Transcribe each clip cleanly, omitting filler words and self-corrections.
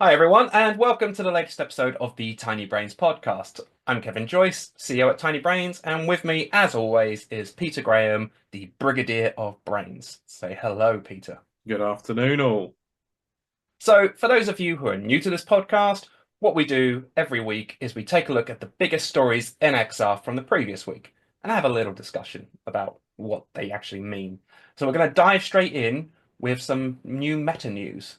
Hi, everyone, and welcome to the latest episode of the Tiny Brains podcast. I'm Kevin Joyce, CEO at Tiny Brains, and with me, as always, is Peter Graham, the Brigadier of Brains. Say hello, Peter. Good afternoon, all. So, for those of you who are new to this podcast, what we do every week is we take a look at the biggest stories in XR from the previous week and have a little discussion about what they actually mean. So, we're going to dive straight in with some new meta news.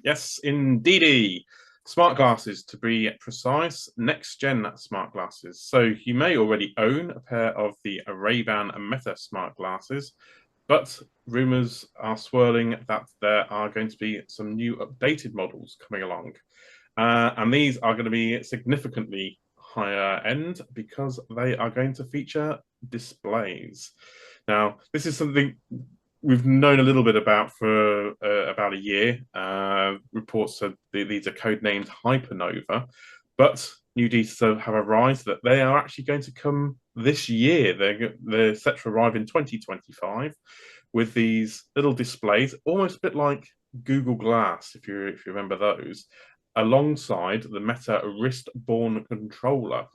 Yes, indeedy. Smart glasses, to be precise, next-gen smart glasses. So you may already own a pair of the Ray-Ban Meta smart glasses, but rumors are swirling that there are going to be some new updated models coming along. And these are going to be significantly higher end because they are going to feature displays. Now, this is something we've known a little bit about for about a year. Reports said these are codenamed Hypernova, but new details have arrived that they are actually going to come this year. They're set to arrive in 2025 with these little displays, almost a bit like Google Glass, if you remember those, alongside the Meta wrist-worn controller,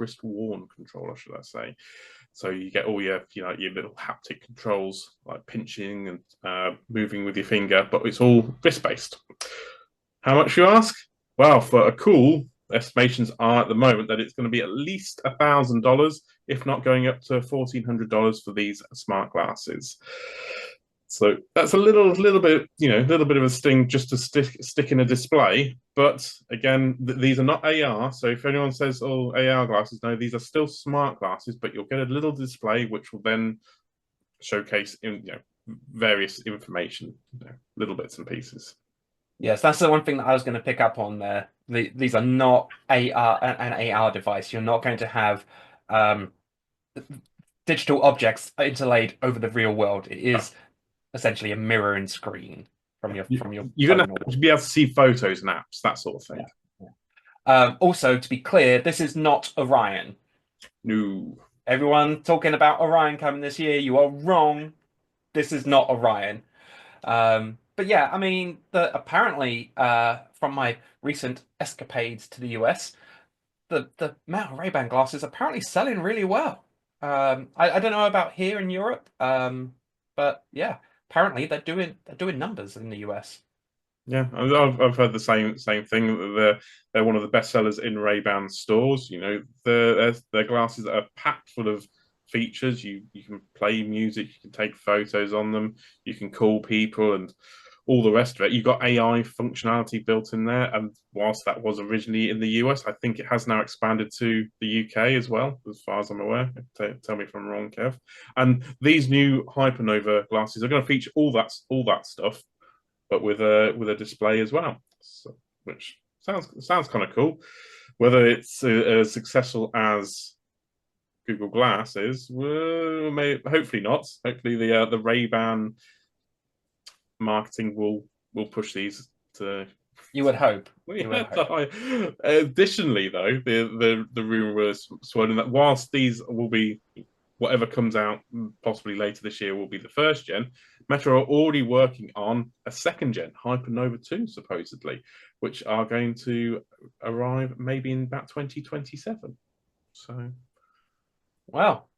should I say. So you get all your little haptic controls like pinching and moving with your finger, but it's all wrist based. How much you ask? Well, for a cool, estimations are at the moment that it's going to be at least $1,000, if not going up to $1,400 for these smart glasses. So that's a little bit, a little bit of a sting just to stick in a display. But again, these are not AR. So if anyone says, "Oh, AR glasses," no, these are still smart glasses, but you'll get a little display which will then showcase various information, little bits and pieces. Yes, that's the one thing that I was going to pick up on there. These are not AR an AR device. You're not going to have um, digital objects interlaid over the real world. It is essentially a mirroring screen from your You're going phone or to be able to see photos and apps, that sort of thing. yeah. Yeah. Also, to be clear, this is not Orion. No. Everyone talking about Orion coming this year, you are wrong. This is not Orion. But yeah, I mean, apparently, from my recent escapades to the US, the Meta Ray-Ban glasses are apparently selling really well. I don't know about here in Europe, but yeah, apparently they're doing numbers in the US. Yeah, I've heard the same thing. That they're one of the best sellers in Ray-Ban stores. Their glasses are packed full of features. You can play music, you can take photos on them, you can call people, and all the rest of it. You've got AI functionality built in there. And whilst that was originally in the US, I think it has now expanded to the UK as well, as far as I'm aware. Tell me if I'm wrong, Kev. And these new Hypernova glasses are going to feature all that stuff, but with a display as well, so, which sounds kind of cool. Whether it's as successful as Google Glass is, well, hopefully not. Hopefully the Ray-Ban marketing will push these to. You would hope. You would Yeah, hope. additionally, though, the rumor was swirling that whilst these will be whatever comes out possibly later this year will be the first gen. Meta are already working on a second gen, Hypernova 2, supposedly, which are going to arrive maybe in about 2027. So, Well,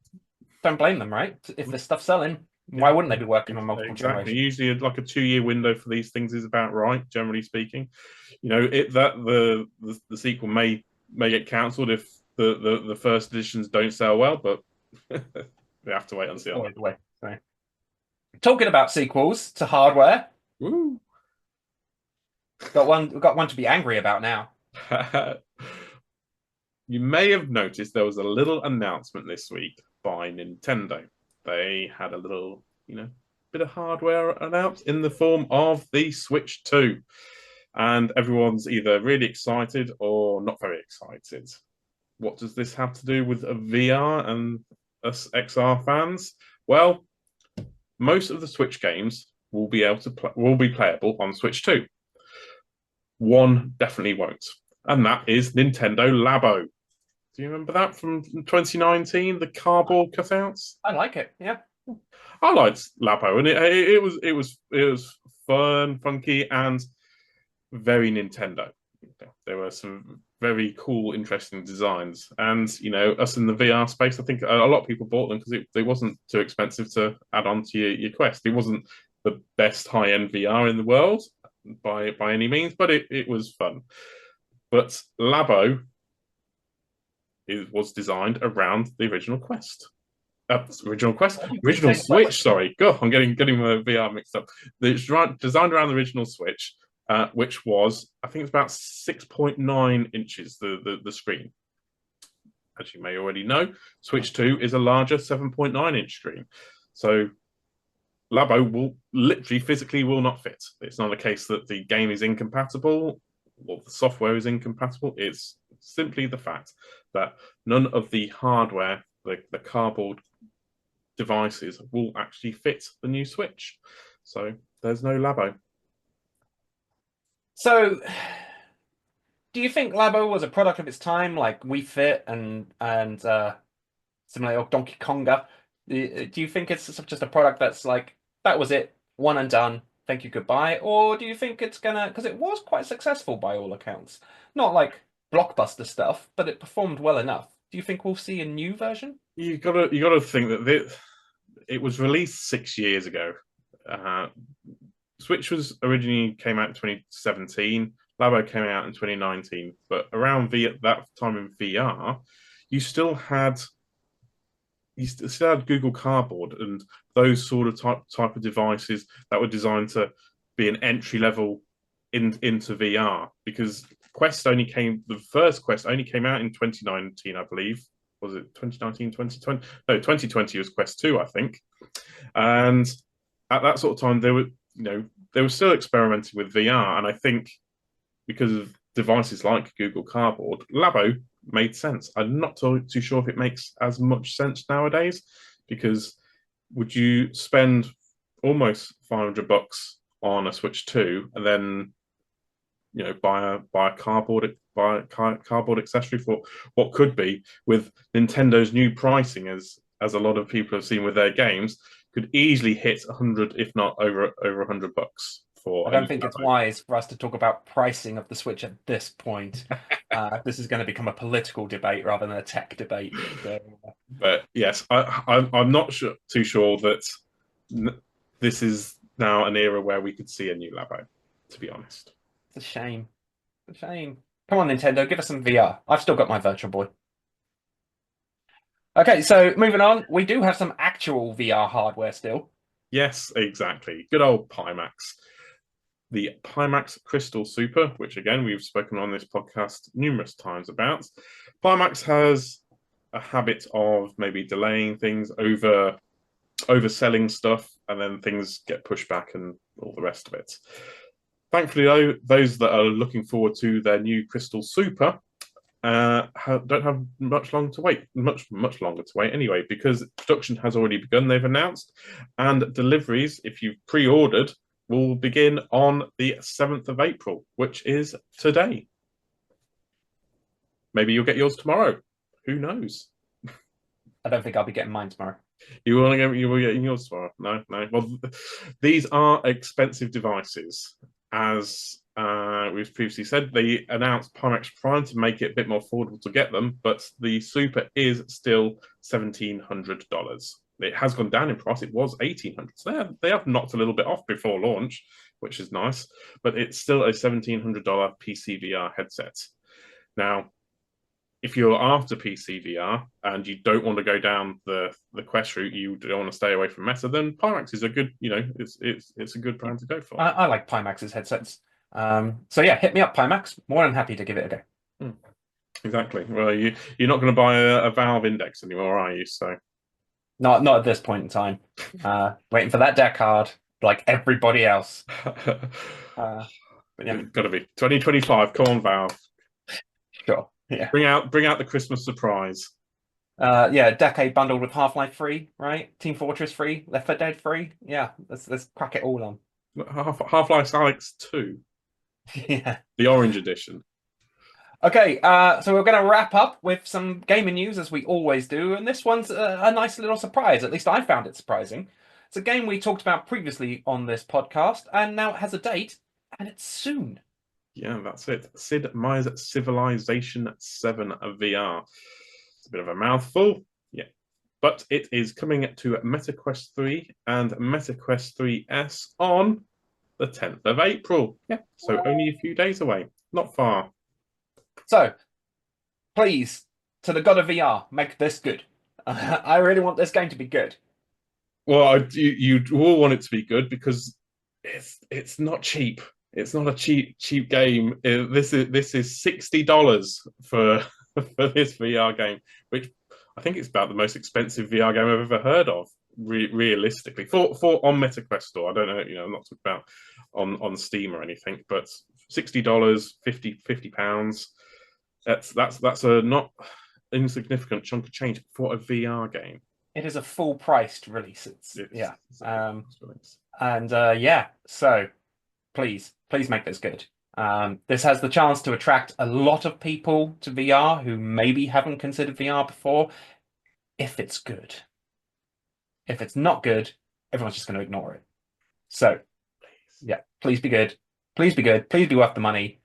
don't blame them, right? If this stuff's selling, yeah, why wouldn't they be working on multiple exactly. generations? Usually, like a 2 year window for these things is about right, generally speaking. It that the sequel may get cancelled if the first editions don't sell well, but we have to wait and see on Always the way. So, talking about sequels to hardware, that. we've got one to be angry about now. You may have noticed there was a little announcement this week by Nintendo. They had a little, bit of hardware announced in the form of the Switch 2. And everyone's either really excited or not very excited. What does this have to do with a VR and us XR fans? Well, most of the Switch games will be playable on Switch 2. One definitely won't, and that is Nintendo Labo. Do you remember that from 2019? The cardboard cutouts. I like it. Yeah. I liked Labo, and it was fun, funky, and very Nintendo. There were some very cool, interesting designs, and us in the VR space, I think a lot of people bought them because it wasn't too expensive to add on to your Quest. It wasn't the best high-end VR in the world by any means, but it was fun. But Labo was designed around the original Quest. Original Switch. Sorry, God, I'm getting my VR mixed up. It's designed around the original Switch, which was, I think, it's about 6.9 inches the screen. As you may already know, Switch 2 is a larger 7.9-inch screen. So Labo will literally physically will not fit. It's not a case that the game is incompatible or the software is incompatible. It's simply the fact that none of the hardware, the cardboard devices, will actually fit the new Switch. So there's no Labo. So, do you think Labo was a product of its time, like Wii Fit and similarly Donkey Konga? Do you think it's just a product that's like, that was it, one and done, thank you, goodbye? Or do you think it's gonna, because it was quite successful by all accounts, not like blockbuster stuff, but it performed well enough. Do you think we'll see a new version? You gotta think that it was released 6 years ago. Switch was originally came out in 2017. Labo came out in 2019. But around that time in VR, you still had Google Cardboard and those sort of type of devices that were designed to be an entry level into VR. Because the first Quest only came out in 2019, I believe. Was it 2019, 2020? No, 2020 was Quest 2, I think. And at that sort of time, they were still experimenting with VR, and I think because of devices like Google Cardboard, Labo made sense. I'm not too sure if it makes as much sense nowadays, because would you spend almost $500 on a Switch 2 and then buy a cardboard accessory for what could be, with Nintendo's new pricing, as a lot of people have seen with their games, could easily hit 100, if not over $100 for. I don't think it's wise for us to talk about pricing of the Switch at this point. This is going to become a political debate rather than a tech debate. So, but yes, I'm not too sure that this is now an era where we could see a new Labo, to be honest. It's a shame. It's a shame. Come on, Nintendo, give us some VR. I've still got my Virtual Boy. Okay, so moving on, we do have some actual VR hardware still. Yes, exactly. Good old Pimax. The Pimax Crystal Super, which again we've spoken on this podcast numerous times about. Pimax has a habit of maybe delaying things, overselling stuff, and then things get pushed back and all the rest of it. Thankfully, though, those that are looking forward to their new Crystal Super don't have much longer to wait. Much longer to wait anyway, because production has already begun. They've announced, and deliveries, if you've pre-ordered, will begin on the 7th of April, which is today. Maybe you'll get yours tomorrow. Who knows? I don't think I'll be getting mine tomorrow. You will get yours tomorrow? No. Well, these are expensive devices. As we've previously said, they announced Pimax Prime to make it a bit more affordable to get them, but the Super is still $1,700. It has gone down in price. It was $1,800. So they have knocked a little bit off before launch, which is nice, but it's still a $1,700 PC VR headset. Now, if you're after PC VR and you don't want to go down the Quest route, you don't want to stay away from Meta, then Pimax is a good, it's a good brand to go for. I like Pimax's headsets. So yeah, hit me up, Pimax. More than happy to give it a go. Exactly. Well, you're not going to buy a Valve Index anymore, are you? So. Not at this point in time. Waiting for that deck card, like everybody else. But yeah, it's got to be 2025. Come on, Valve. Sure. Yeah. Bring out the Christmas surprise. Yeah, Decade bundled with Half-Life free, right? Team Fortress free, Left 4 Dead free. Yeah, let's crack it all on. Half-Life Alyx 2. Yeah. The Orange Edition. Okay, so we're going to wrap up with some gaming news, as we always do, and this one's a nice little surprise. At least I found it surprising. It's a game we talked about previously on this podcast, and now it has a date, and it's soon. Yeah, that's it. Sid Meier's Civilization 7 VR. It's a bit of a mouthful. Yeah. But it is coming to MetaQuest 3 and MetaQuest 3S on the 10th of April. Yeah, so only a few days away. Not far. So, please, to the god of VR, make this good. I really want this game to be good. Well, you all want it to be good because it's not cheap. It's not a cheap game. This is $60 for for this VR game, which I think it's about the most expensive VR game I've ever heard of. Realistically, for on MetaQuest store, I don't know. I'm not talking about on Steam or anything, but $60, 50 pounds. That's a not insignificant chunk of change for a VR game. It is a full-priced release. Yeah. So please make this good. This has the chance to attract a lot of people to VR who maybe haven't considered VR before, if it's good. If it's not good, everyone's just going to ignore it. So, yeah, please be good. Please be good. Please be worth the money.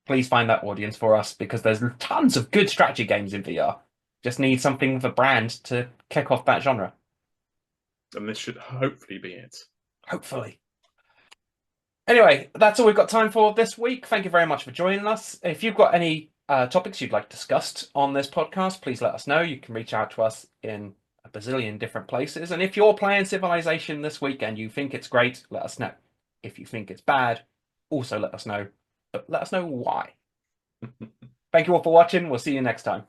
Please find that audience for us, because there's tons of good strategy games in VR. Just need something of a brand to kick off that genre. And this should hopefully be it. Hopefully. Anyway, that's all we've got time for this week. Thank you very much for joining us. If you've got any topics you'd like discussed on this podcast, please let us know. You can reach out to us in a bazillion different places. And if you're playing Civilization this week and you think it's great, let us know. If you think it's bad, also let us know. But let us know why. Thank you all for watching. We'll see you next time.